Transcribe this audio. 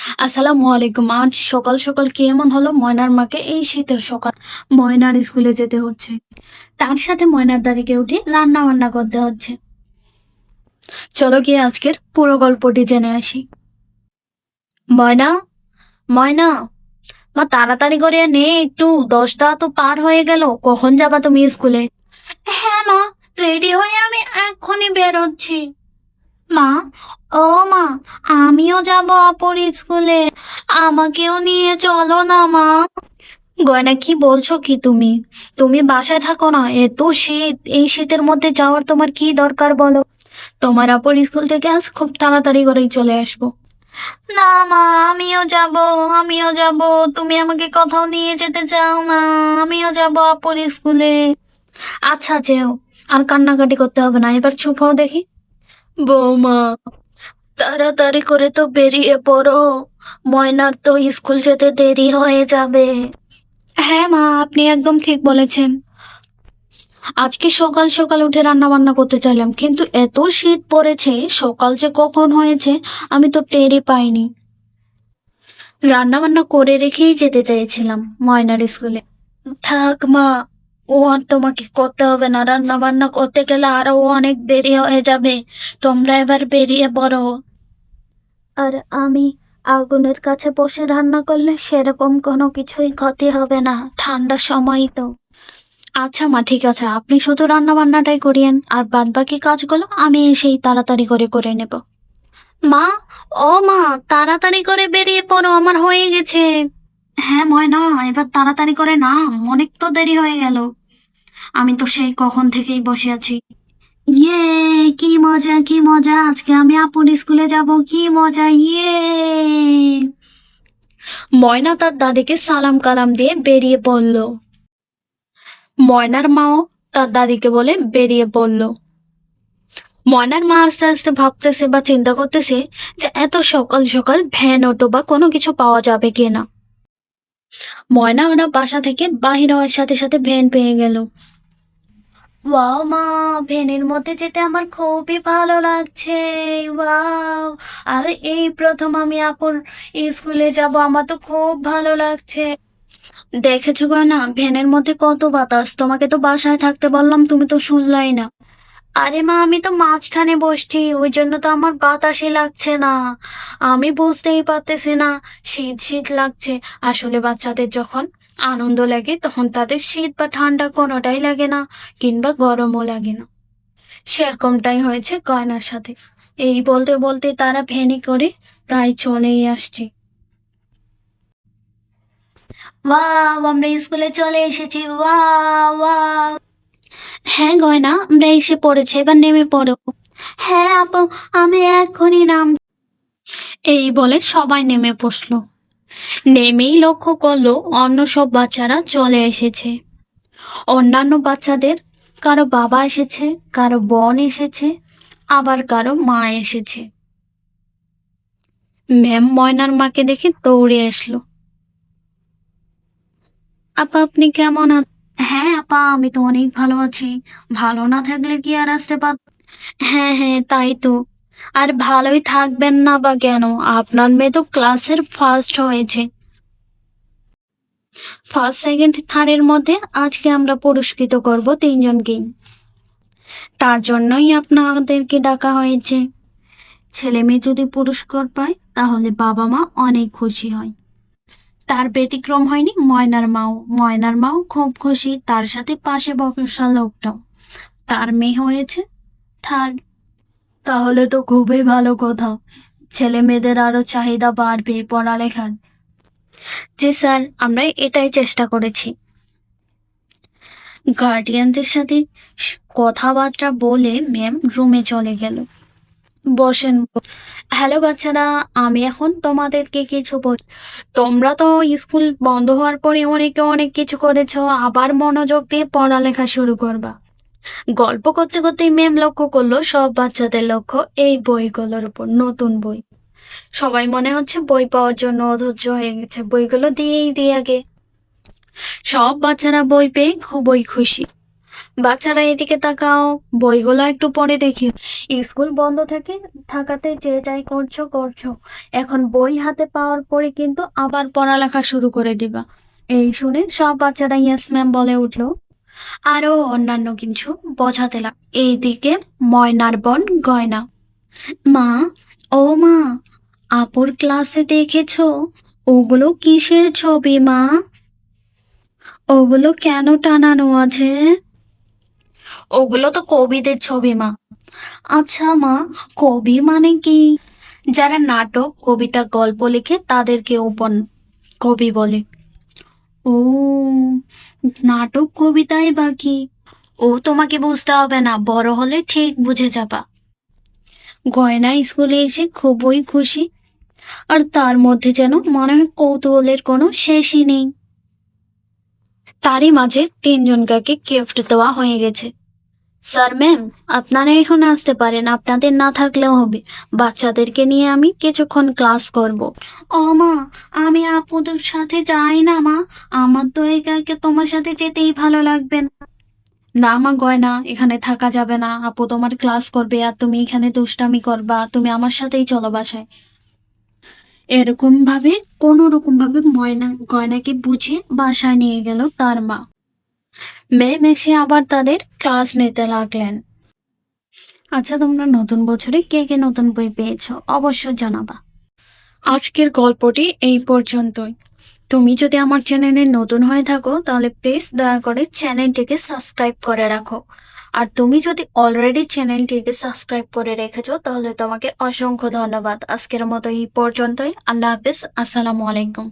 আসসালামু আলাইকুম। আজ সকাল সকাল কি এমন হলো, ময়নার মাকে এই শীতের সকাল ময়নার স্কুলে যেতে হচ্ছে, তার সাথে ময়নার দাদিকে উঠে রান্না বান্না করতে হচ্ছে। চলো গিয়ে আজকের পুরো গল্পটি জেনে আসি। ময়না, ময়না, মা তাড়াতাড়ি করে নে একটু, 10টা তো পার হয়ে গেল। কখন যাবা তুমি স্কুলে? হ্যাঁ মা, রেডি হয়ে আমি এক্ষুনি বেরোচ্ছি। মা, ও মা, আমিও যাব আপুর স্কুলে, আমাকেও নিয়ে চলো না মা। গয়না, কি বলছো কি তুমি? তুমি বাসায় থাকো না, এত শীত, এই শীতের মধ্যে যাওয়ার তোমার কি দরকার বলো? তোমার আপুর স্কুল থেকে আজ খুব তাড়াতাড়ি করেই চলে আসবো। না মা, আমিও যাব, আমিও যাব। তুমি আমাকে কোথাও নিয়ে যেতে চাও না? আমিও যাব আপুর স্কুলে। আচ্ছা যেও, আর কান্নাকাটি করতে হবে না, এবার চুপ হও দেখি। বৌমা, তাড়াতাড়ি করে তো বেরিয়ে পড়ো, ময়নার তো স্কুল যেতে দেরি হয়ে যাবে। হ্যাঁ মা, আপনি একদম ঠিক বলেছেন। আজকে সকাল সকাল উঠে রান্না বান্না করতে চাইলাম, কিন্তু এত শীত পড়েছে, সকাল যে কখন হয়েছে আমি তো টেরই পাইনি। রান্না বান্না করে রেখেই যেতে চাইছিলাম ময়নার স্কুলে। থাক মা, ও আর তোমাকে করতে হবে না, রান্না বান্না করতে গেলে আরো অনেক দেরি হয়ে যাবে। তোমরা এবার বেরিয়ে পড়ো। আর আমি আগুনের কাছে বসে রান্না করলে সেরকম কোনো কিছুই ক্ষতি হবে না, ঠান্ডার সময় তো। আচ্ছা মা, ঠিক আছে, আপনি শুধু রান্না বান্নাটাই করিয়েন, আর বাদ বাকি কাজগুলো আমি এসেই তাড়াতাড়ি করে করে নেব। মা, ও মা, তাড়াতাড়ি করে বেরিয়ে পড়ো, আমার হয়ে গেছে। হ্যাঁ ময়না, এবার তাড়াতাড়ি করে না, অনেক তো দেরি হয়ে গেল। আমি তো সেই কখন থেকেই বসে আছি। ইয়ে, কি মজা কি মজা, আজকে আমি আপুর স্কুলে যাব, কি মজা, ইয়ে। ময়না তার দাদিকে সালাম কালাম দিয়ে বেরিয়ে পড়ল। ময়নার মাও তার দাদিকে বলে বেরিয়ে পড়ল। ময়নার মা আস্তে আস্তে ভাবতেছে বা চিন্তা করতেছে যে এত সকাল সকাল ভ্যান অটো বা কোনো কিছু পাওয়া যাবে কিনা। ময়না ওরা বাসা থেকে বাহির হওয়ার সাথে সাথে ভ্যান পেয়ে গেল। ওয়াও মা, ভ্যানের মধ্যে যেতে আমার খুবই ভালো লাগছে। ওয়াও, আর এই প্রথম আমি আপুর স্কুলে যাব, আমার তো খুব ভালো লাগছে। দেখেছো না, ভ্যানের মধ্যে কত বাতাস, তোমাকে তো বাসায় থাকতে বললাম, তুমি তো শুনলাই না। আরে মা, আমি তো মাঝখানে বসছি, ওই জন্য তো আমার বাতাসই লাগছে না। আমি বুঝতেই পারতেছি না, শীত শীত লাগছে। আসলে বাচ্চাদের যখন আনন্দ লাগে তখন তাদের শীত বা ঠান্ডা কোনোটাই লাগে না, কিংবা গরমও লাগে না। সেরকমটাই হয়েছে গয়নার সাথে। এই বলতে বলতে তারা ভ্যানে করে প্রায় চলেই আসছে। ওয়াও, আমরা স্কুলে চলে এসেছি, ওয়াও ওয়াও। হ্যাঁ গয়না, আমরা এসে পড়েছি, এবার নেমে পড়ো। হ্যাঁ আপু, আমি এখনই নাম। এই বলে সবাই নেমে বসলো। নেমেই লক্ষ্য করলো অন্য সব বাচ্চারা চলে এসেছে। অন্যান্য বাচ্চাদের কারো বাবা এসেছে, কারো বোন এসেছে, আবার কারো মা এসেছে। ম্যাম ময়নার মাকে দেখে দৌড়ে আসলো। আপা, আপনি কেমন আছেন? হ্যাঁ আপা, আমি তো অনেক ভালো আছি। ভালো না থাকলে কি আর আসতে পার? হ্যাঁ হ্যাঁ, তাই তো। আর ভালোই থাকবেন না বা কেন? আপনার মেয়ে তো ক্লাসের ফার্স্ট হয়েছে। ফার্স্ট সেকেন্ড থার্ডের মধ্যে আজকে আমরা পুরস্কৃত করব তিনজনকেই। তার জন্যই আপনাদেরকে ডাকা হয়েছে। ছেলে মেয়ে যদি পুরস্কার পায় তাহলে বাবা মা অনেক খুশি হয়। তার ব্যতিক্রম হয়নি ময়নার মাও। ময়নার মাও খুব খুশি, তার সাথে পাশে বসা লোকটাও। তার মেয়ে হয়েছে থার্ড। তাহলে তো খুবই ভালো কথা, ছেলে মেয়েদের আরো চাহিদা বাড়বে পড়ালেখার। জি স্যার, আমরা এটাই চেষ্টা করেছি। গার্ডিয়ানদের সাথে কথাবার্তা বলে ম্যাম রুমে চলে গেল। বসেন। হ্যালো বাচ্চারা, আমি এখন তোমাদেরকে কিছু বল। তোমরা তো স্কুল বন্ধ হওয়ার পরে অনেকে অনেক কিছু করেছো, আবার মনোযোগ দিয়ে পড়ালেখা শুরু করবা। গল্প করতে করতেই ম্যাম লক্ষ্য করলো সব বাচ্চাদের লক্ষ্য এই বইগুলোর উপর, নতুন বই। সবাই মনে হচ্ছে বই পাওয়ার জন্য অধৈর্য হয়ে গেছে, বইগুলো দিয়েই দিয়ে আগে। সব বাচ্চারা বই পেয়ে খুবই খুশি। বাচ্চারা এদিকে তাকাও, বইগুলো একটু পরে দেখি। স্কুল বন্ধ থাকাতে যে যাই করছো করছো, এখন বই হাতে পাওয়ার পরে কিন্তু আবার পড়ালেখা শুরু করে দিবা। এই শুনে সব বাচ্চারা ইয়েস ম্যাম বলে উঠলো। আরো অন্যান্য কিছু বোঝাতে লাগ। এইদিকে ময়নার বোন গয়না, মা, ও মা, আপুর ক্লাসে দেখেছো ওগুলো কিসের ছবি মা? ওগুলো কেন টানানো আছে? ওগুলো তো কবিদের ছবি মা। আচ্ছা মা, কবি মানে কি? যারা নাটক, কবিতা, গল্প লিখে তাদেরকে কবি বলে। ও, নাটক কবিতাই বা কি? ও তোমাকে বুঝতে হবে না, বড় হলে ঠিক বুঝে যাবা। গয়না স্কুলে এসে খুবই খুশি, আর তার মধ্যে যেন মনে হয় কৌতূহলের কোনো শেষই নেই। তারই মাঝে তিনজনকে গিফট দেওয়া হয়ে গেছে। স্যার ম্যাম, আপনারা এখন আসতে পারেন, আপনাদের না থাকলেও হবে। বাচ্চাদেরকে নিয়ে আমি কিছুক্ষণ ক্লাস করব। ও মা, আমি আপুদের সাথে যাই না মা, আমার তো একা একা তোমার সাথে যেতেই ভালো লাগবে না। না মা গয়না, এখানে থাকা যাবে না, আপু তোমার ক্লাস করবে আর তুমি এখানে দুষ্টামি করবা, তুমি আমার সাথেই চলো বাসায়। এরকম ভাবে কোনো রকম ভাবে গয়নাকে বুঝিয়ে বাসায় নিয়ে গেল তার মা। ম্যাম এসে আবার তাদের ক্লাস নিতে লাগলেন। আচ্ছা, তোমরা নতুন বছরে কে কে নতুন বই পেয়েছো অবশ্যই জানাবা। আজকের গল্পটি এই পর্যন্তই। তুমি যদি আমার চ্যানেলে নতুন হয়ে থাকো তাহলে প্লিজ দয়া করে চ্যানেলটিকে সাবস্ক্রাইব করে রাখো। আর তুমি যদি অলরেডি চ্যানেলটিকে সাবস্ক্রাইব করে রেখেছো তাহলে তোমাকে অসংখ্য ধন্যবাদ। আজকের মতো এই পর্যন্তই। আল্লাহ হাফেজ, আসসালামু আলাইকুম।